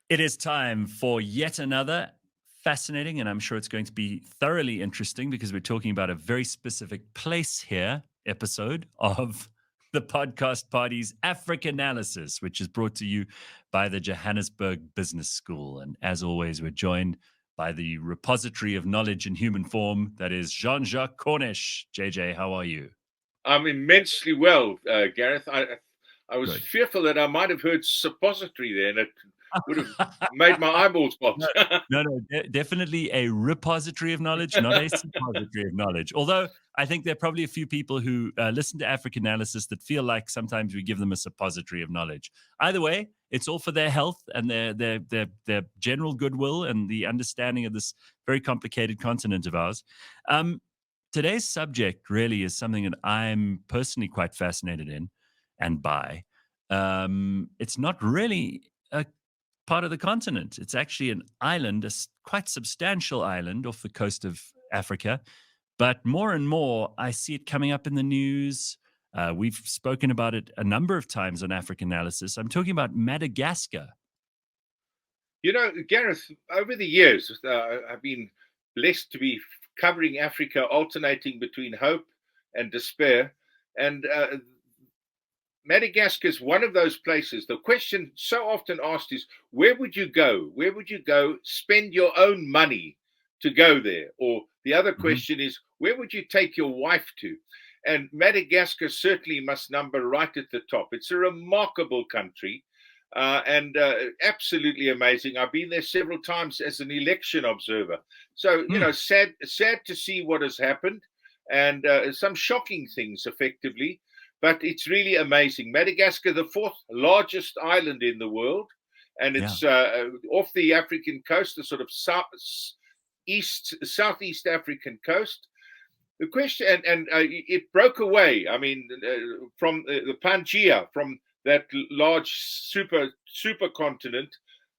It is time for yet another fascinating, and I'm sure it's going to be thoroughly interesting because we're talking about a very specific place here episode of the podcast party's Africanalysis, which is brought to you by the Johannesburg Business School. And as always, we're joined by the repository of knowledge in human form, that is Jean-Jacques Cornish. JJ, how are you? I'm immensely well, Gareth. I was Good. fearful that I might have heard suppository there, and it would have made my eyeballs pop. Definitely a repository of knowledge, not a suppository of knowledge. Although I think there are probably a few people who listen to Africanalysis that feel like sometimes we give them a suppository of knowledge. Either way, it's all for their health and their general goodwill and the understanding of this very complicated continent of ours. Today's subject really is something that I'm personally quite fascinated in and by. It's not really a part of the continent. It's actually an island, a quite substantial island off the coast of Africa. But more and more, I see it coming up in the news. We've spoken about it a number of times on Africanalysis. I'm talking about Madagascar. You know, Gareth, over the years, I've been blessed to be covering Africa, alternating between hope and despair. And Madagascar is one of those places. The question so often asked is, where would you go? Where would you go spend your own money to go there? Or the other question is, where would you take your wife to? And Madagascar certainly must number right at the top. It's a remarkable country and absolutely amazing. I've been there several times as an election observer. So, you know, sad to see what has happened and some shocking things effectively. But it's really amazing. Madagascar, the fourth largest island in the world, and it's off the African coast, the sort of southeast African coast. The question, and it broke away. I mean, from the Pangaea, from that large supercontinent,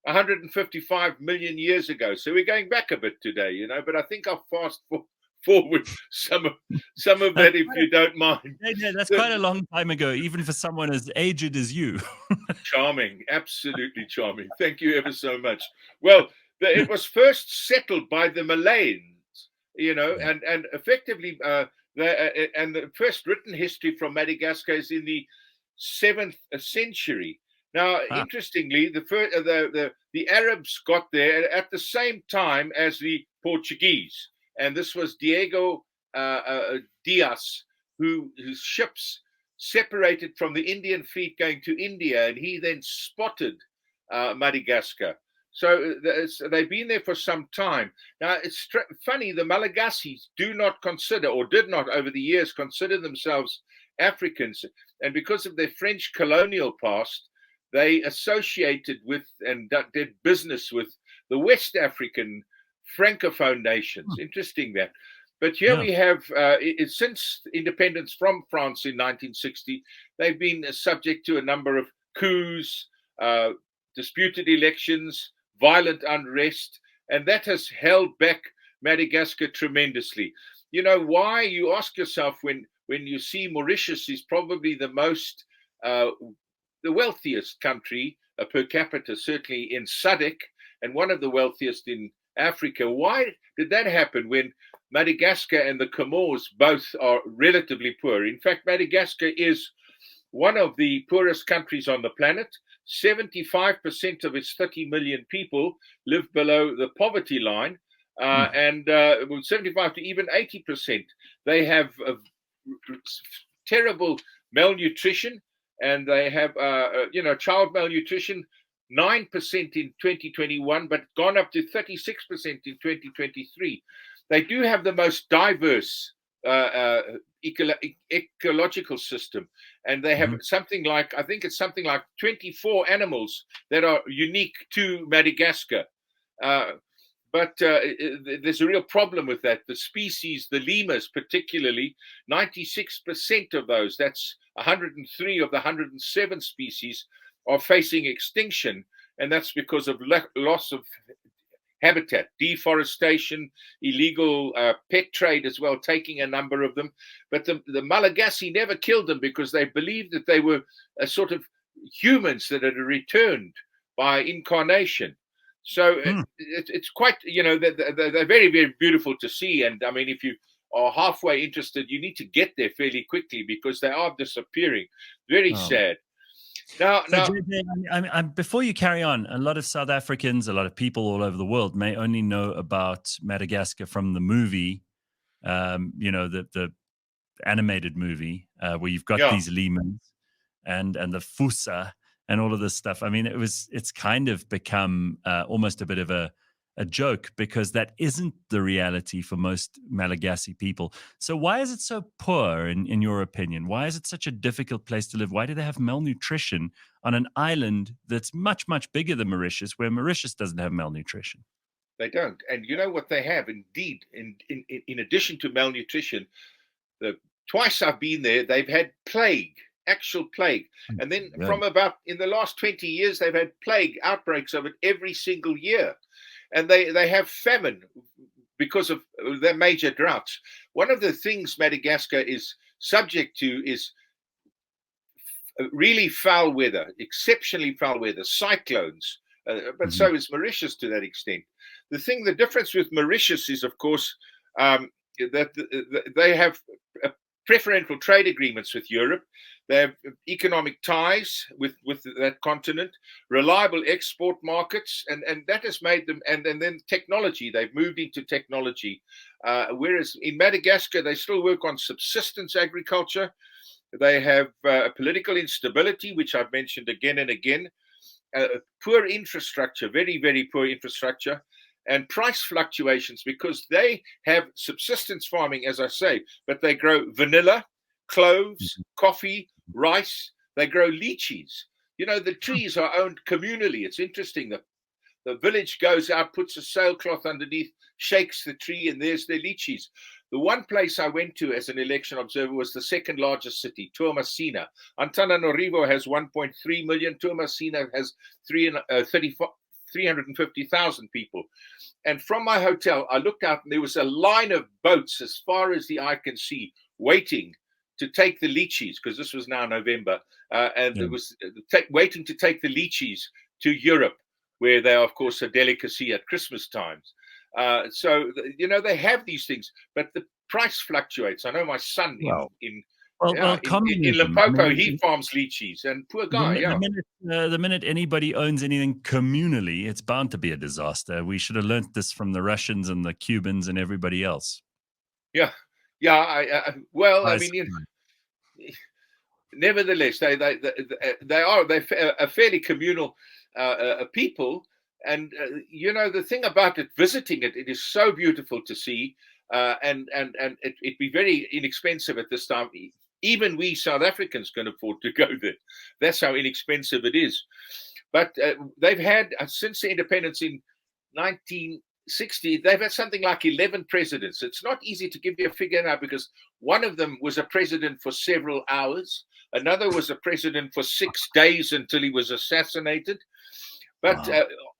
155 million years ago. So we're going back a bit today, you know. But I think I'll fast forward some of that, if you don't mind. Yeah, that's quite a long time ago, even for someone as aged as you. Charming, absolutely charming. Thank you ever so much. Well, it was first settled by the Malays, you know, and effectively, the first written history from Madagascar is in the 7th century. Now, interestingly, the Arabs got there at the same time as the Portuguese. And this was Diego Diaz, whose ships separated from the Indian fleet going to India, and he then spotted Madagascar. So they've been there for some time. Now, it's funny, the Malagasys do not consider, or did not over the years, consider themselves Africans. And because of their French colonial past, they associated with and did business with the West African Francophone nations. Interesting that. But here we have, since independence from France in 1960, they've been subject to a number of coups, disputed elections, violent unrest, and that has held back Madagascar tremendously. You know why? You ask yourself when you see Mauritius is probably the most, the wealthiest country per capita, certainly in SADC, and one of the wealthiest in Africa. Why did that happen when Madagascar and the Comores both are relatively poor? In fact, Madagascar is one of the poorest countries on the planet. 75% of its 30 million people live below the poverty line, and 75 to even 80%. They have terrible malnutrition, and they have, child malnutrition 9% in 2021, but gone up to 36% in 2023. They do have the most diverse ecological system, and they have something like, I think it's something like 24 animals that are unique to Madagascar. But there's a real problem with that. The species, the lemurs particularly, 96% of those, that's 103 of the 107 species, are facing extinction, and that's because of loss of habitat, deforestation, illegal pet trade as well, taking a number of them. But the Malagasy never killed them because they believed that they were a sort of humans that had returned by incarnation. So it's quite, they're very, very beautiful to see. And I mean, if you are halfway interested, you need to get there fairly quickly because they are disappearing. Very sad. Now, JJ, before you carry on, a lot of South Africans, a lot of people all over the world may only know about Madagascar from the movie, the animated movie where you've got these lemurs and the fusa and all of this stuff. I mean, it's kind of become almost a bit of a joke because that isn't the reality for most Malagasy people. So why is it so poor in your opinion? Why is it such a difficult place to live? Why do they have malnutrition on an island that's much, much bigger than Mauritius, where Mauritius doesn't have malnutrition? They don't. And you know what they have? Indeed, in addition to malnutrition, twice I've been there, they've had plague, actual plague. And then from about in the last 20 years, they've had plague outbreaks of it every single year. And they have famine because of their major droughts. One of the things Madagascar is subject to is really foul weather, exceptionally foul weather, cyclones, but so is Mauritius to that extent. The difference with Mauritius is, of course, that they have preferential trade agreements with Europe. They have economic ties with that continent, reliable export markets, and that has made them, and then technology. They've moved into technology. Whereas in Madagascar, they still work on subsistence agriculture. They have political instability, which I've mentioned again and again, poor infrastructure, very, very poor infrastructure, and price fluctuations because they have subsistence farming, as I say, but they grow vanilla, cloves, coffee, rice. They grow lychees. The trees are owned communally. It's interesting. The village goes out, puts a sailcloth underneath, shakes the tree, and there's their lychees. The one place I went to as an election observer was the second largest city, Tuamasina. Antananarivo has 1.3 million. Tuamasina has 350,000 people. And from my hotel, I looked out and there was a line of boats as far as the eye can see, waiting to take the lychees, because this was now November, it was waiting to take the lychees to Europe, where they are, of course, a delicacy at Christmas times. So they have these things, but the price fluctuates. I know my son in Limpopo, he farms lychees, and poor guy. The minute anybody owns anything communally, it's bound to be a disaster. We should have learned this from the Russians and the Cubans and everybody else. Yeah. Nevertheless, they're a fairly communal people, and the thing about it, visiting it is so beautiful to see, and it'd be very inexpensive at this time. Even we South Africans can afford to go there. That's how inexpensive it is. But they've had since the independence in 1960, they've had something like 11 presidents. It's not easy to give you a figure now because one of them was a president for several hours. Another was a president for 6 days until he was assassinated. But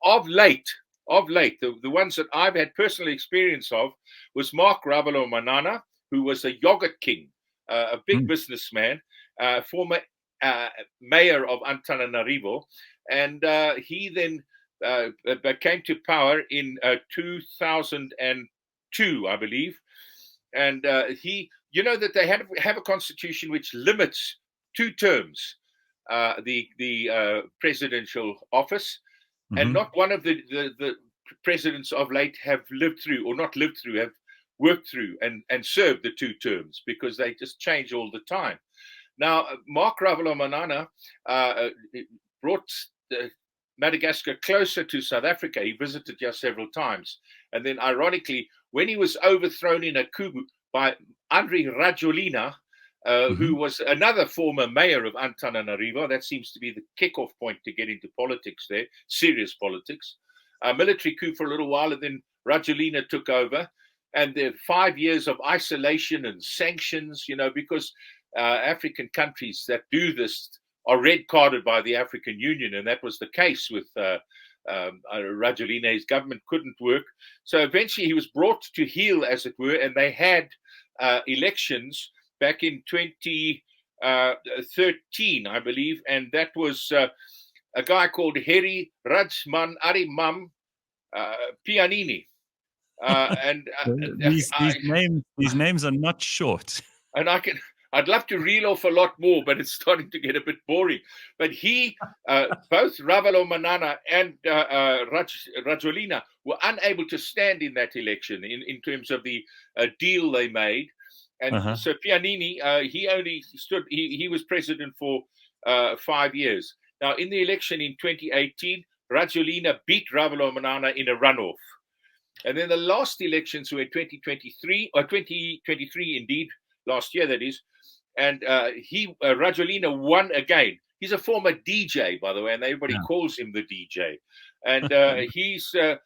of late, the ones that I've had personal experience of was Mark Ravalomanana, who was a yogurt king, a big businessman, former mayor of Antananarivo. And he then came to power in 2002, I believe. And that they have a constitution which limits 2 terms, the presidential office, and not one of the presidents of late have lived through, or not lived through, have worked through and served the 2 terms because they just change all the time. Now, Mark Ravalomanana brought Madagascar closer to South Africa. He visited here several times. And then, ironically, when he was overthrown in a coup by Andry Rajoelina, who was another former mayor of Antananarivo, that seems to be the kickoff point to get into politics there, serious politics. A military coup for a little while, and then Rajoelina took over. And there 5 years of isolation and sanctions, because African countries that do this are red carded by the African Union, and that was the case with Rajoelina, his government couldn't work. So eventually he was brought to heel, as it were, and they had elections back in 2013, I believe, and that was a guy called Heri Rajman Arimam Pianini. These names are not short. And I'd love to reel off a lot more, but it's starting to get a bit boring. But both Ravalomanana and Rajoelina were unable to stand in that election in terms of the deal they made. And so Pianini, he was president for 5 years. Now, in the election in 2018, Rajoelina beat Ravalomanana in a runoff. And then the last elections were 2023, or 2023 indeed, last year that is, and Rajoelina won again. He's a former DJ, by the way, and everybody calls him the DJ. And the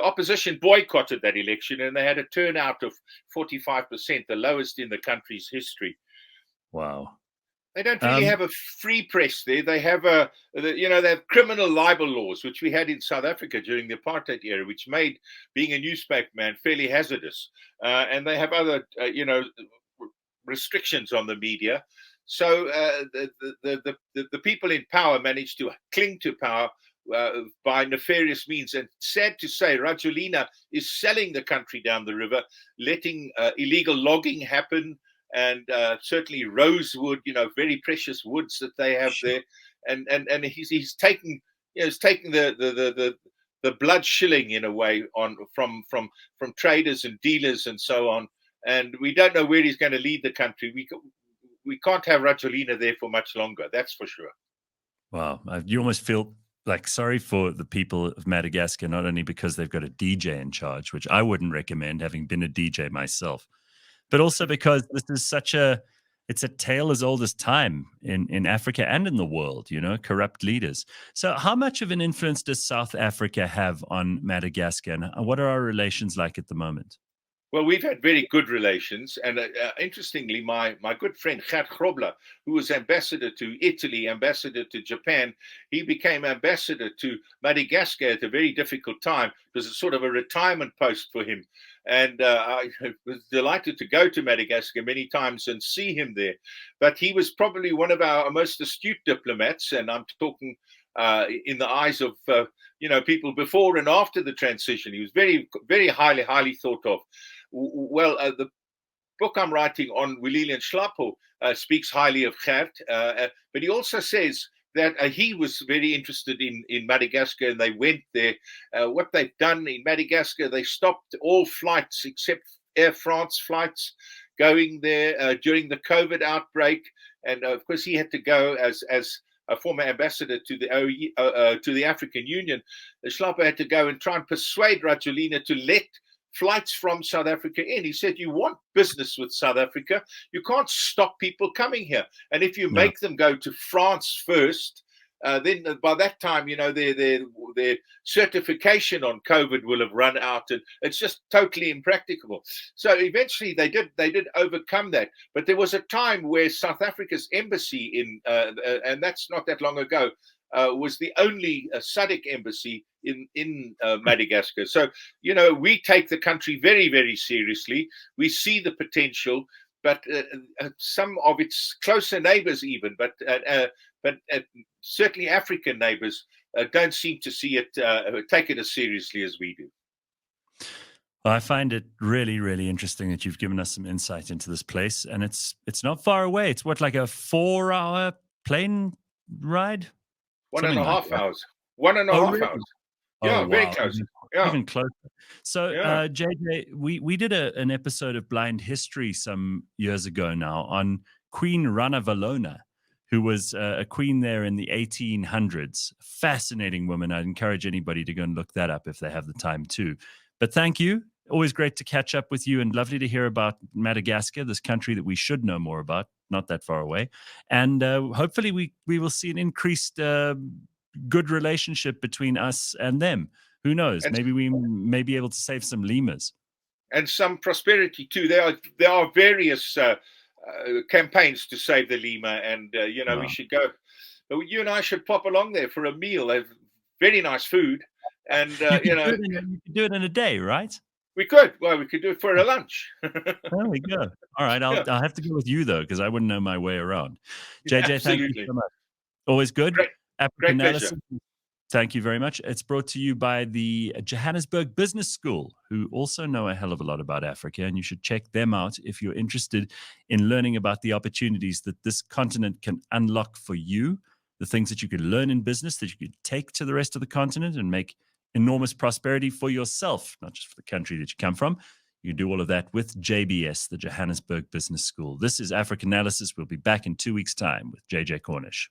opposition boycotted that election, and they had a turnout of 45%, the lowest in the country's history. Wow. They don't really have a free press there. They have they have criminal libel laws, which we had in South Africa during the apartheid era, which made being a newspaper man fairly hazardous. And they have other, restrictions on the media. So the people in power managed to cling to power by nefarious means. And sad to say, Rajoelina is selling the country down the river, letting illegal logging happen. And certainly rosewood, very precious woods that they have there, and he's taking the blood shilling in a way from traders and dealers and so on, and we don't know where he's going to lead the country. We can't have Rajoelina there for much longer, that's for sure. Wow, you almost feel like sorry for the people of Madagascar, not only because they've got a DJ in charge, which I wouldn't recommend, having been a DJ myself, but also because this is it's a tale as old as time in Africa and in the world, corrupt leaders. So how much of an influence does South Africa have on Madagascar, and what are our relations like at the moment? Well, we've had very good relations. And interestingly, my good friend Gareth, who was ambassador to Italy, ambassador to Japan, he became ambassador to Madagascar at a very difficult time. It was a sort of a retirement post for him. And I was delighted to go to Madagascar many times and see him there. But he was probably one of our most astute diplomats. And I'm talking in the eyes of people before and after the transition. He was very, very highly thought of. Well, the book I'm writing on Willilian Schlappo speaks highly of Gareth, but he also says that he was very interested in Madagascar, and they went there. What they've done in Madagascar, they stopped all flights except Air France flights going there during the COVID outbreak, and of course he had to go as a former ambassador to the African Union. Schlappo had to go and try and persuade Rajoelina to let flights from South Africa in. He said, you want business with South Africa, you can't stop people coming here. And if you make them go to France first, then by that time, their certification on COVID will have run out, and it's just totally impracticable. So eventually they did overcome that. But there was a time where South Africa's embassy and that's not that long ago, was the only SADC embassy in Madagascar. So, we take the country very, very seriously. We see the potential, but some of its closer neighbors even, but certainly African neighbors don't seem to see it, take it as seriously as we do. Well, I find it really, really interesting that you've given us some insight into this place, and it's not far away. It's like a 4-hour plane ride? 1.5 hours. 1.5 hours. Yeah, very close. Even closer. So, JJ, we did an episode of Blind History some years ago now on Queen Ranavalona, who was a queen there in the 1800s. Fascinating woman. I'd encourage anybody to go and look that up if they have the time too. But thank you. Always great to catch up with you, and lovely to hear about Madagascar, this country that we should know more about, not that far away. And hopefully we will see an increased good relationship between us and them. Who knows? Maybe we may be able to save some lemurs. And some prosperity too. There are various campaigns to save the lemur, and we should go. You and I should pop along there for a meal. very nice food, and you could do it in a day, right? we could. Well, we could do it for a lunch. There we go. All right, I'll have to go with you though, because I wouldn't know my way around. JJ, thank you so much. Always good. Great pleasure. Thank you very much. It's brought to you by the Johannesburg Business School, who also know a hell of a lot about Africa, and you should check them out if you're interested in learning about the opportunities that this continent can unlock for you, the things that you can learn in business that you could take to the rest of the continent and make enormous prosperity for yourself, not just for the country that you come from. You can do all of that with JBS, the Johannesburg Business School. This is Africanalysis. We'll be back in 2 weeks' time with JJ Cornish.